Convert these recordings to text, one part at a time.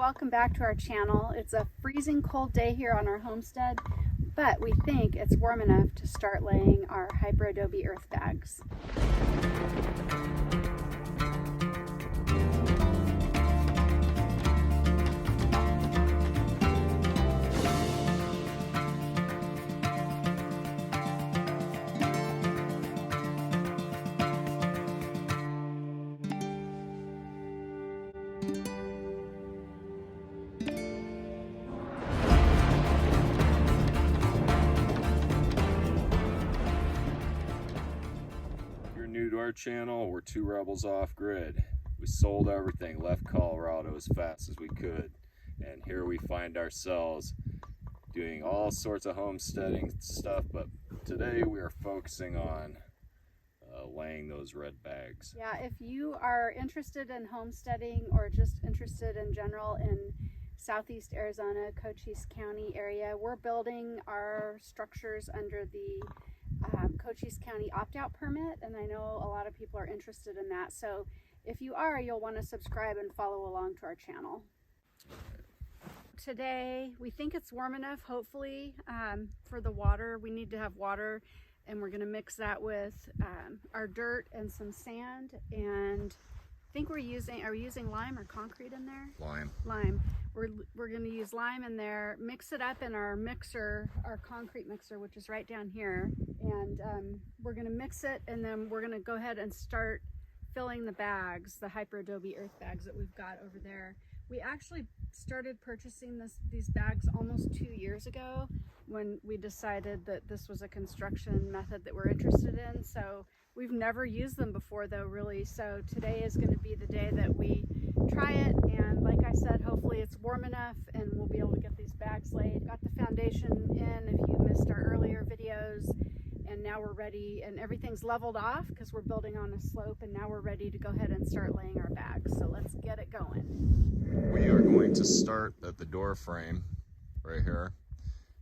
welcome back to our channel. It's a freezing cold day here on our homestead, but we think it's warm enough to start laying our hyperadobe earth bags. New to our channel, we're two rebels off grid. We sold everything, left Colorado as fast as we could, and here we find ourselves doing all sorts of homesteading stuff, but today we are focusing on laying those red bags. Yeah, if you are interested in homesteading or just interested in general in southeast Arizona, Cochise County area, we're building our structures under the Cochise County opt-out permit, and I know a lot of people are interested in that. So if you are, you'll want to subscribe and follow along to our channel. Today we think it's warm enough, hopefully, for the water. We need to have water, and we're going to mix that with our dirt and some sand, and I think are we using lime or concrete in there? Lime. We're going to use lime in there, mix it up in our mixer, our concrete mixer, which is right down here, and we're going to mix it, and then we're going to go ahead and start filling the bags, the hyperadobe earth bags that we've got over there. We actually started purchasing these bags almost 2 years ago when we decided that this was a construction method that we're interested in. So we've never used them before though, really. So today is going to be the day that we try it, and like I said, hopefully it's warm enough and we'll be able to get these bags laid. Got the foundation in if you missed our earlier videos, and now we're ready, and everything's leveled off because we're building on a slope, and now we're ready to go ahead and start laying our bags. So let's get it going. We are going to start at the door frame right here,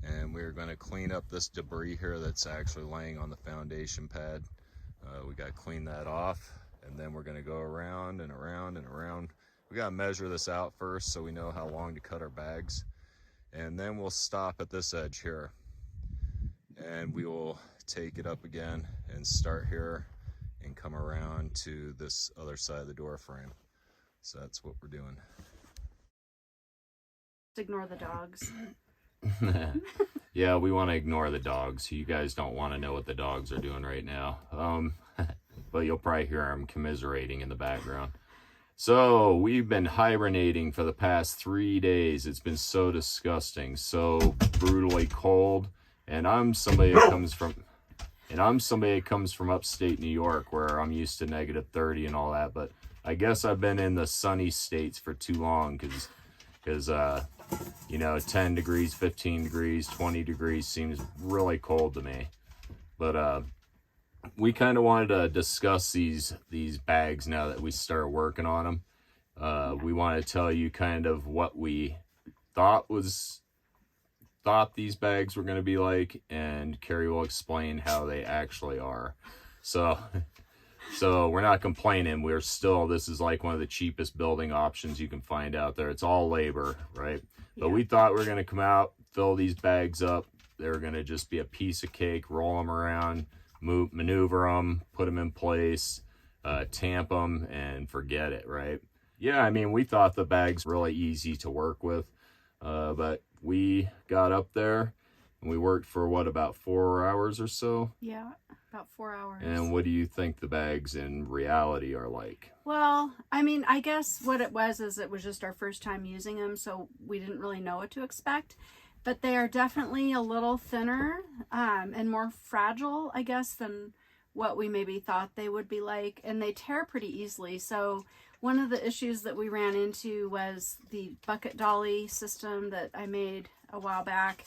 and we're going to clean up this debris here that's actually laying on the foundation pad. We got to clean that off, and then we're going to go around and around and around. We got to measure this out first so we know how long to cut our bags, and then we'll stop at this edge here, and we will take it up again and start here and come around to this other side of the door frame. So that's what we're doing. Ignore the dogs. Yeah, we want to ignore the dogs. You guys don't want to know what the dogs are doing right now. But you'll probably hear them commiserating in the background. So we've been hibernating for the past 3 days. It's been so disgusting, so brutally cold. And I'm somebody that comes from upstate New York, where I'm used to negative 30 and all that. But I guess I've been in the sunny states for too long, because you know, 10 degrees, 15 degrees, 20 degrees seems really cold to me. But we kind of wanted to discuss these bags now that we start working on them. We want to tell you kind of what we thought these bags were going to be like, and Keri will explain how they actually are. So we're not complaining. This is like one of the cheapest building options you can find out there. It's all labor, right? Yeah. But we thought we were going to come out, fill these bags up. They were going to just be a piece of cake, roll them around, maneuver them, put them in place, tamp them, and forget it, right? Yeah, I mean, we thought the bags were really easy to work with, but we got up there and we worked for what, about 4 hours or so? Yeah, about 4 hours. And what do you think the bags in reality are like? Well, I mean, I guess what it was is it was just our first time using them, so we didn't really know what to expect. But they are definitely a little thinner and more fragile, I guess, than what we maybe thought they would be like. And they tear pretty easily. So one of the issues that we ran into was the bucket dolly system that I made a while back.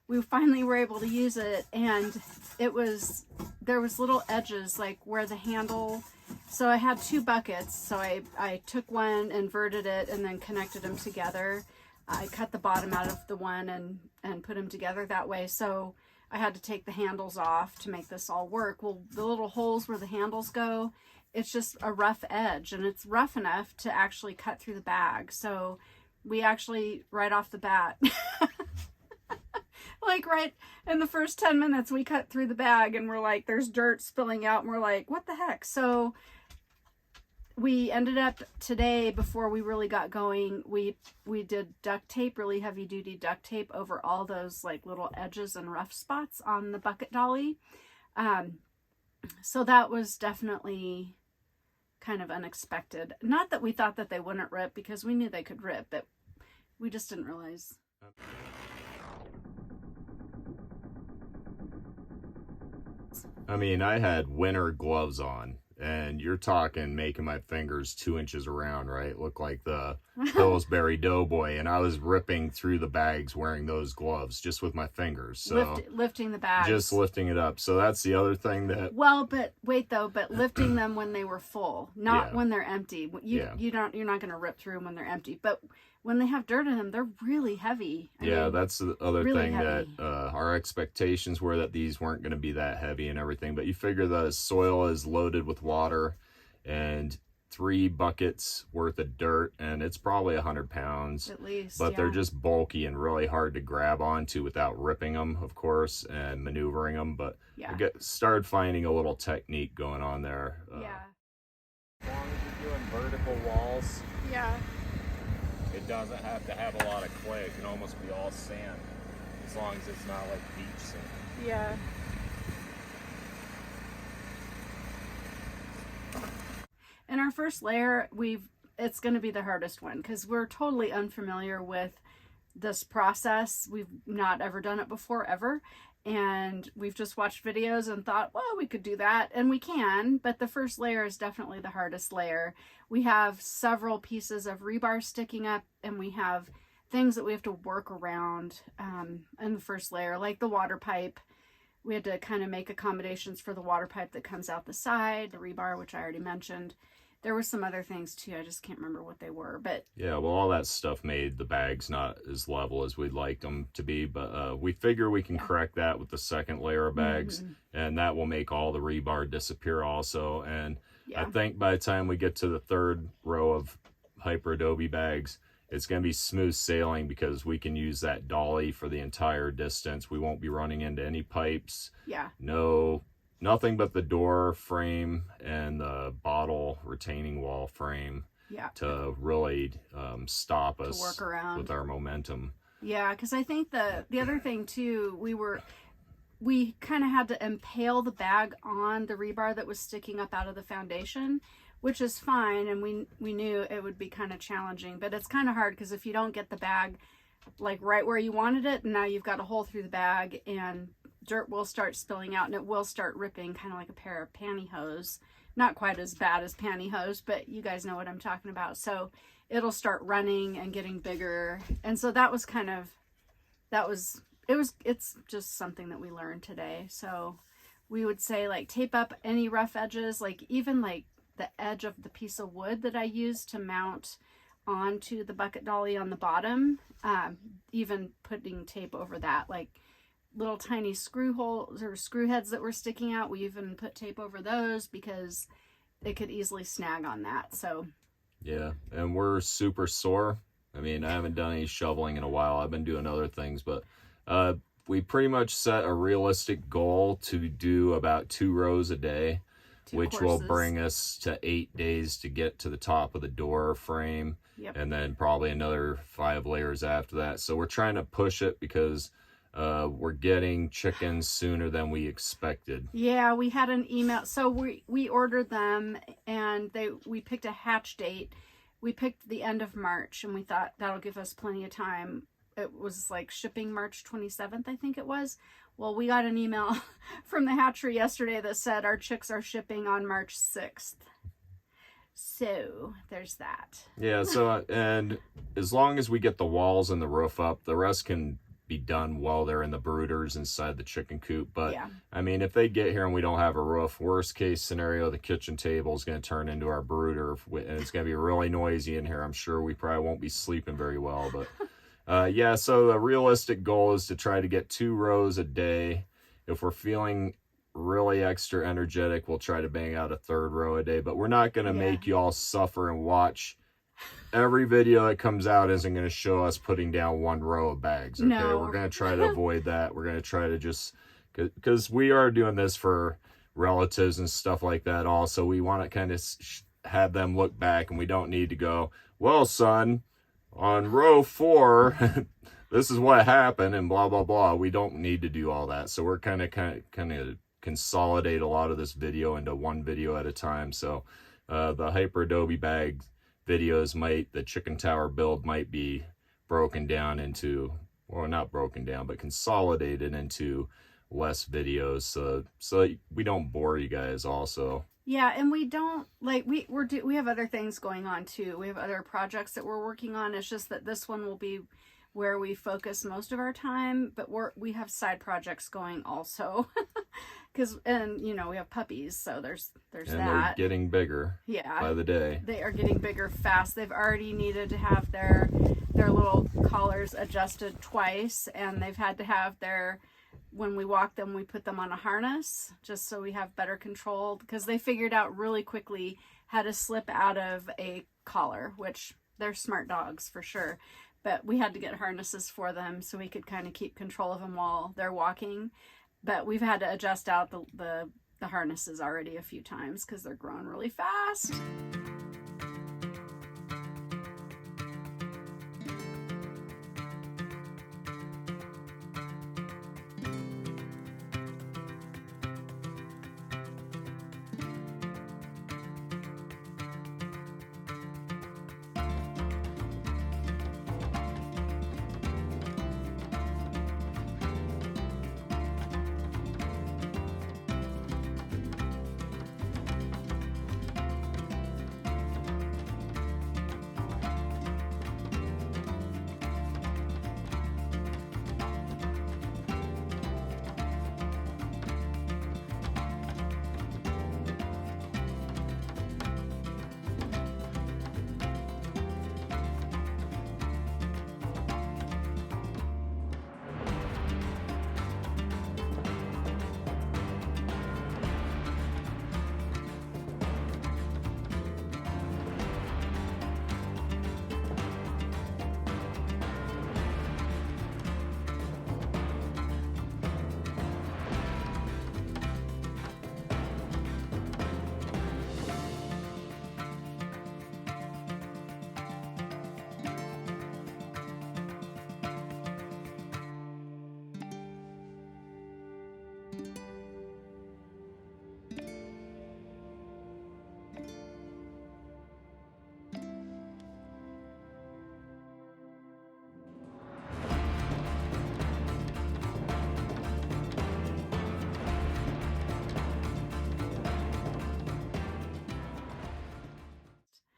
We finally were able to use it, and there was little edges like where the handle, so I had 2 buckets, so I took one, inverted it, and then connected them together. I cut the bottom out of the one and put them together that way, so I had to take the handles off to make this all work. Well, the little holes where the handles go, it's just a rough edge, and it's rough enough to actually cut through the bag. So We actually, right off the bat, like right in the first 10 minutes, we cut through the bag and we're like, there's dirt spilling out. And we're like, what the heck? So we ended up today, before we really got going, we did duct tape, really heavy duty duct tape over all those like little edges and rough spots on the bucket dolly. So that was definitely kind of unexpected. Not that we thought that they wouldn't rip, because we knew they could rip, but we just didn't realize. I mean, I had winter gloves on, and you're talking making my fingers 2 inches around, right? Look like the Pillsbury Doughboy, and I was ripping through the bags wearing those gloves just with my fingers. So lifting the bags. Just lifting it up. So that's the other thing that... Well, but wait though, but lifting them when they were full, not when they're empty. You're not going to rip through them when they're empty, but when they have dirt in them, they're really heavy. I mean, that's the other really thing heavy. that our expectations were that these weren't going to be that heavy and everything. But you figure the soil is loaded with water and 3 buckets worth of dirt, and it's probably 100 pounds. At least, but they're just bulky and really hard to grab onto without ripping them, of course, and maneuvering them. But I started finding a little technique going on there. Yeah. As long as you're doing vertical walls, Yeah. it doesn't have to have a lot of clay. It can almost be all sand, as long as it's not like beach sand. Yeah. In our first layer, it's going to be the hardest one because we're totally unfamiliar with this process. We've not ever done it before, ever. And we've just watched videos and thought, well, we could do that. And we can, but the first layer is definitely the hardest layer. We have several pieces of rebar sticking up, and we have things that we have to work around in the first layer, like the water pipe. We had to kind of make accommodations for the water pipe that comes out the side, the rebar, which I already mentioned. There were some other things too. I just can't remember what they were, but yeah, well, all that stuff made the bags not as level as we'd like them to be, but we figure we can correct that with the second layer of bags, and that will make all the rebar disappear also. And I think by the time we get to the third row of hyperadobe bags, it's going to be smooth sailing because we can use that dolly for the entire distance. We won't be running into any pipes. Yeah. Nothing but the door frame and the bottle retaining wall frame to really stop us to work around with our momentum. Yeah, because I think the other thing too, we kind of had to impale the bag on the rebar that was sticking up out of the foundation, which is fine, and we knew it would be kind of challenging, but it's kind of hard because if you don't get the bag like right where you wanted it, and now you've got a hole through the bag, and dirt will start spilling out and it will start ripping, kind of like a pair of pantyhose. Not quite as bad as pantyhose, but you guys know what I'm talking about. So it'll start running and getting bigger. And so that was it's just something that we learned today. So we would say, like, tape up any rough edges, like even like the edge of the piece of wood that I used to mount onto the bucket dolly on the bottom, even putting tape over that, like little tiny screw holes or screw heads that were sticking out. We even put tape over those because it could easily snag on that. So yeah, and we're super sore. I mean, I haven't done any shoveling in a while. I've been doing other things, but we pretty much set a realistic goal to do about 2 rows a day, which will bring us to 8 days to get to the top of the door frame. Yep. And then probably another 5 layers after that. So we're trying to push it because we're getting chickens sooner than we expected. Yeah, we had an email. So we ordered them, and we picked a hatch date. We picked the end of March, and we thought that'll give us plenty of time. It was like shipping March 27th, I think it was. Well, we got an email from the hatchery yesterday that said our chicks are shipping on March 6th. So there's that. Yeah, so and as long as we get the walls and the roof up, the rest can be done while they're in the brooders inside the chicken coop. But I mean, if they get here and we don't have a roof, worst case scenario, the kitchen table is going to turn into our brooder, and it's going to be really noisy in here. I'm sure we probably won't be sleeping very well, but yeah, so the realistic goal is to try to get 2 rows a day. If we're feeling really extra energetic, we'll try to bang out a 3rd row a day, but we're not going to make you all suffer and watch every video that comes out isn't going to show us putting down one row of bags. Okay, No. we're going to try to avoid that. We're going to try to just, because we are doing this for relatives and stuff like that also. We want to kind of have them look back, and we don't need to go, well, son, on row 4 this is what happened and blah blah blah. We don't need to do all that. So we're kind of consolidate a lot of this video into one video at a time. So the hyperadobe bag videos the chicken tower build might be broken down into, or not broken down, but consolidated into less videos, so we don't bore you guys also. Yeah, and we don't, like, we have other things going on too. We have other projects that we're working on. It's just that this one will be where we focus most of our time, but we have side projects going also. And you know, we have puppies, so there's and that. They're getting bigger, yeah, by the day. They are getting bigger fast. They've already needed to have their little collars adjusted twice, and they've had to have when we walk them, we put them on a harness just so we have better control, because they figured out really quickly how to slip out of a collar, which they're smart dogs for sure. But we had to get harnesses for them so we could kind of keep control of them while they're walking. But we've had to adjust out the harnesses already a few times because they're growing really fast.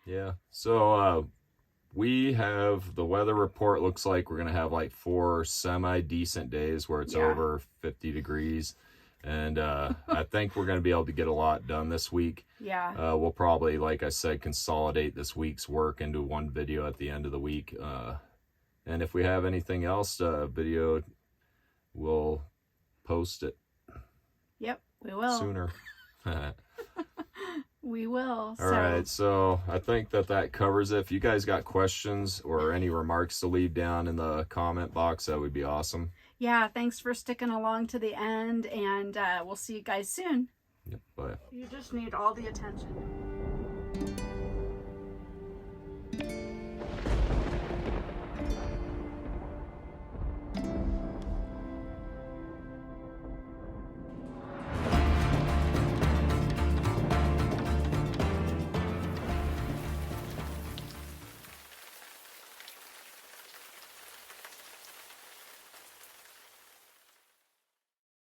Yeah, so we have the weather report. Looks like we're gonna have like 4 semi-decent days where it's over 50 degrees, and I think we're gonna be able to get a lot done this week. Yeah. We'll probably, like I said, consolidate this week's work into one video at the end of the week, and if we have anything else video, we'll post it. Yep, we will. Sooner. We will. All right, so I think that covers it. If you guys got questions or any remarks to leave down in the comment box, that would be awesome. Yeah, thanks for sticking along to the end, and we'll see you guys soon. Yep, bye. You just need all the attention.